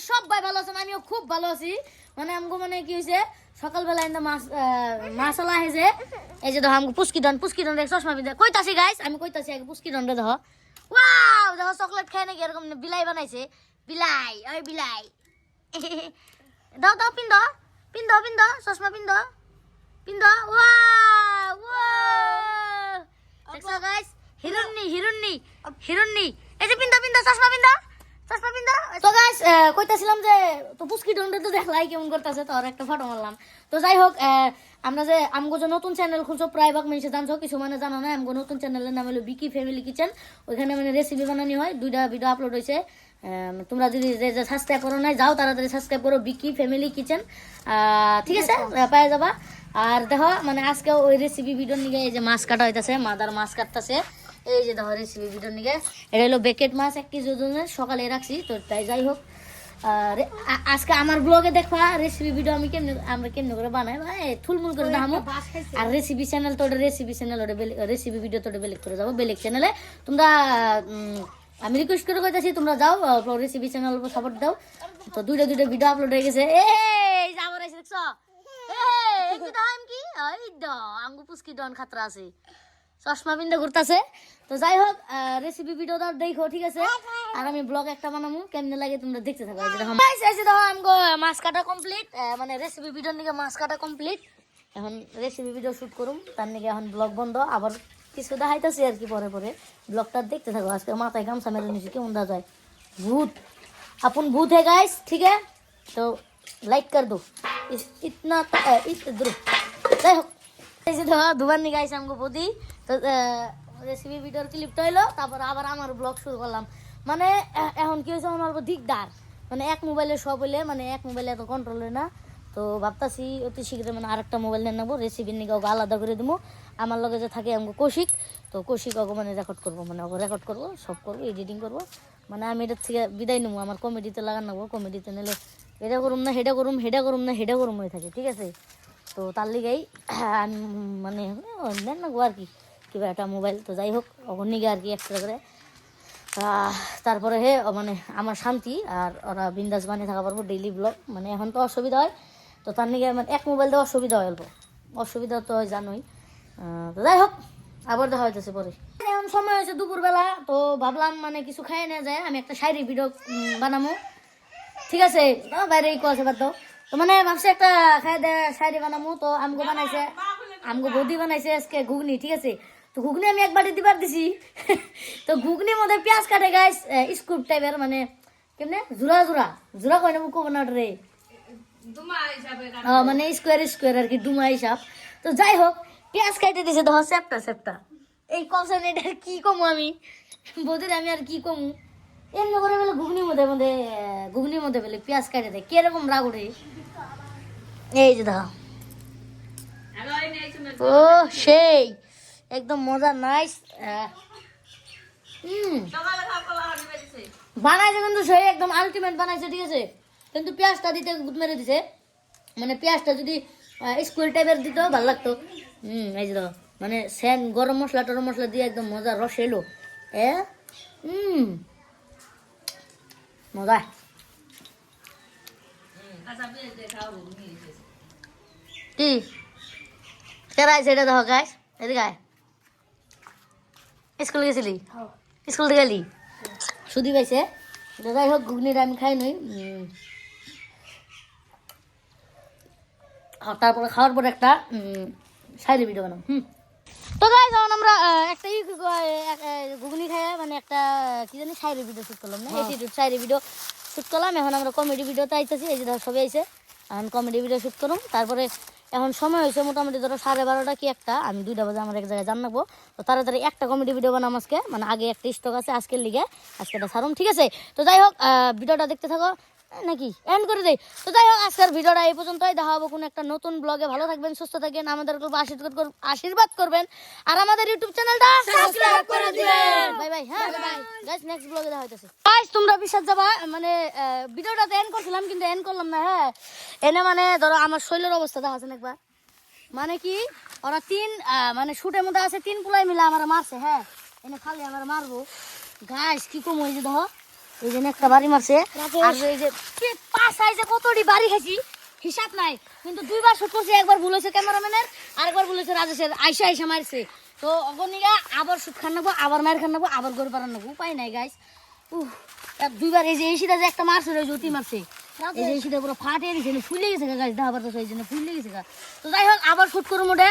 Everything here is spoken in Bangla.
সবাই ভালো আছেন আমিও খুব ভালো আছি মানে আমগো মানে কি হইছে সকালবেলা ইন্দা মাছালা হেজে এই যে দেখো আমগো পুস্কি ডন রে চশমা বিদে কইতাছি গাইস আমি কইতাছি আগে পুস্কি ডন রে দেখো ওয়াও দেখো চকলেট খায় নাকি এরকম বিলাই বানাইছে বিলাই ওই বিলাই দাও দাও পিন্দ চশমা পিন্দ ওয়াও ওয়াও দেখছো গাইস হিরুন্নি এই যে পিন্দ চশমা পিন্দ তো গাইস কইতাছিলাম যে তো পুস্কি ডন্ডে তো দেখলাই কেমন করতেছে তো আর একটা ফটো মারলাম তো যাই হোক আমরা যে আমগো যে নতুন চ্যানেল খুলছো প্রায় ভাগ মানুষ জানছো কিছু মানে জানো না আমগো নতুন চ্যানেলের নাম হলো বিকি ফ্যামিলি কিচেন ওইখানে মানে রেসিপি বানানি হয় দুইটা ভিডিও আপলোড হয়েছে তোমরা যদি যে সাবস্ক্রাইব করো নাই যাও তাড়াতাড়ি সাবস্ক্রাইব করো বিকি ফ্যামিলি কিচেন ঠিক আছে পেয়ে যাবা আর দেখো মানে আজকে ওই রেসিপি ভিডিও নিয়ে এই যে মাছ কাটা হইতাছে মাদার মাছ কাটতেছে এই যে দেখো রেসিপি ভিডিও নিয়ে এটা হলো বেকেট মাছ 1 কেজি ওজনের সকালে রাখছি তো তাই যাই হোক আজকে আমার ব্লগে দেখবা রেসিপি ভিডিও আমরা কেমনে করে বানাই ভাই থুলমুল করে দেখামু আর রেসিপি চ্যানেল তো রেসিপি চ্যানেল ওটা রেসিপি ভিডিও তো বেলেগ করে যাবো বেলেগ চ্যানেলে তোমরা আমি রিকোয়েস্ট করে কইতাছি তোমরা যাও রেসিপি চ্যানেল উপর সাপোর্ট দাও তো দুইটা ভিডিও আপলোড হয়ে গেছে এই যে আবার এসে দেখছো এই কি দাম কি এই দা আঙ্গু পুস্কি ডন খাতরা আছে চশমা পিন্দা ঘুরতেছে তো যাই হোক রেসিপি ভিডিওটা দেখো ঠিক আছে আর আমি ব্লগ একটা বানাবো কেমনে লাগে তোমরা দেখতে থাকো এই দেখো আমগো মাছ কাটা কমপ্লিট মানে রেসিপি ভিডিওর নিকে মাছ কাটা কমপ্লিট এখন রেসিপি ভিডিও শুট করুম তার নিকে এখন ব্লগ বন্ধ আবার কিছু দেখাইতেছি আর কি পরে ব্লগটা দেখতে থাকো আজকে মাথায় গামছা মেরে নিছি কেমন দা যায় ভূত अपन भूत है गाइस ठीक है तो लाइक कर दो इतना इधर যাই হোক এই যে দেখো দুবার নি গাইস আমগো বদি তো রেসিপি ভিডিওর ক্লিপটা হইলো তারপর আবার আমার ব্লগ শুরু করলাম মানে এখন কি হয়েছে আমার দিকদার মানে এক মোবাইলে সব হইলে মানে এক মোবাইলে এত কন্ট্রোল হয় না তো ভাবতাছি অতি শীঘ্র মানে আরেকটা মোবাইল নিয়ে নেবো রেসিপির নিকে ওকে আলাদা করে দেবো আমার লগে যে থাকে আমগো কৌশিক তো কৌশিক ওকে মানে রেকর্ড করবো মানে ওকে রেকর্ড করবো সব করবো এডিটিং করবো মানে আমি এটার থেকে বিদায় নেবো আমার কমেডিতে লাগান নেবো কমেডিতে নিলে এটা করুম না হেডা করুম হয়ে থাকে ঠিক আছে তো তার লিগেই আমি মানে নেন না গো আর কি কিবা একটা মোবাইল তো যাই হোক ওখান নিগে আর কি এক্সট্রা করে তারপরে মানে আমার শান্তি আর ওরা বিন্দাস বানিয়ে থাকা পারবো ডেইলি ব্লগ মানে এখন তো অসুবিধা হয় তো তার নিগে মানে এক মোবাইল দিয়ে অসুবিধা হয় অল্প অসুবিধা তো জানোই তো যাই হোক আবার দেখা হইতেছে পরে এখন সময় হয়েছে দুপুরবেলা তো ভাবলাম মানে কিছু খাই না যায় আমি একটা শাড়ি ভিডিও বানাবো ঠিক আছে বাইরে আছে বাদ দাও তো মানে ভাবছি একটা খাই শাড়ি বানাবো তো আমগো বৌদি বানাইছে আজকে ঘুগনি ঠিক আছে তো ঘুগনি আমি একবার দিবার দিছি তো ঘুগনির মধ্যে পেঁয়াজ কাটে গাইস স্কুপ টাইপের মানে কেমনে জোড়া কয় না মুখো বানা রে মানে স্কোয়ার আর কি ডুমা হিসাব তো যাই হোক পেঁয়াজ কাটে দিছে ধর সেপটা এই কষান এটা কি কমু আমি বৌদির আমি আর কি কমু এমনি করে বলে ঘুগনির মধ্যে বলে পেঁয়াজ কাটে দেয় কিরকম রাগ উঠে এই যে দেখো ও সেই একদম মজা নাইস বানাইছে কিন্তু সেই একদম আলটিমেট বানাইছে ঠিক আছে কিন্তু পেঁয়াজটা দিতে গুদ মেরে দিছে মানে পেঁয়াজটা যদি স্কুল টাইপের দিত ভালো লাগতো এই যে দেখো মানে সেন গরম মশলা দিয়ে একদম মজা রস এলো মজা কি কেরাই সেটা দেখো গাইস এদিকে স্কুল গেছিলি স্কুল থেকে গেলি সুদি পাইছে যাই হোক ঘুগনিটা আমি খাই নই তারপরে খাওয়ার পরে একটা শাড়ি ভিডিও বানাম তো গাইস যখন আমরা একটা ঘুগনি খাই মানে একটা কি জানি শাড়ি ভিডিও শুট করলাম না এটিটিউড শাড়ি ভিডিও শুট করলাম এখন আমরা কমেডি ভিডিওতে আইতেছি এই যে ধর সবাই আইছে এখন কমেডি ভিডিও শুট করলাম তারপরে এখন সময় হয়েছে মোটামুটি ধরো 12:30 কি একটা আমি 2টা বাজে আমার এক জায়গায় জানাবো তো তাড়াতাড়ি একটা কমেডি ভিডিও বানাম আজকে মানে আগে একটা স্টক আছে আজকের লিগে আজকে এটা ছাড়ুম ঠিক আছে তো যাই হোক ভিডিওটা দেখতে থাকো নাকি এন্ড করে দেই তো যাই হোক আজকের ভিডিওটা এই পর্যন্তই দেখা হবে কোনো একটা নতুন ব্লগে ভালো থাকবেন সুস্থ থাকবেন আমাদের আশীর্বাদ করবেন আর আমাদের ইউটিউব চ্যানেলটা সাবস্ক্রাইব করে দিবেন বাই বাই হ্যাঁ গাইস নেক্সট ব্লগে দেখা হইতাছে গাইস তোমরা বিশ্বাস যাবা মানে ভিডিওটা এন্ড করছিলাম কিন্তু এন্ড করলাম না হ্যাঁ এনে মানে ধরো আমার শরীরের অবস্থা দেখাছেন একবার মানে কি ওরা মানে শুটের মধ্যে আছে 3 পুলাই মিলে আমার মারছে হ্যাঁ এনে খালি আমার মারবো গাইস কি কম হয়েছে দেখো এই জন্য একটা বাড়ি মারছে আর এই যে পাঁচ সাইজে কতটি বাড়ি খাইছি হিসাব নাই কিন্তু দুইবার শুট করছি একবার ভুল হয়েছে ক্যামেরাম্যানের আরেকবার ভুল হয়েছে রাজেশের আইসা আইসা মারছে তো অগনিকা আবার শুট খান নেবো আবার মায়ের খান নেবো আবার গড়ে পারান নেবো উপায় নাই গাইস দুইবার এই যে এসিটা যে একটা মারছে ওই জ্যোতি মারছে এই যে এসিটা পুরো ফাটে গেছে ফুলে গেছে গাছ দেখা পারতো এই জন্য ফুলে গেছে তো যাই হোক আবার শুট করুন ওটা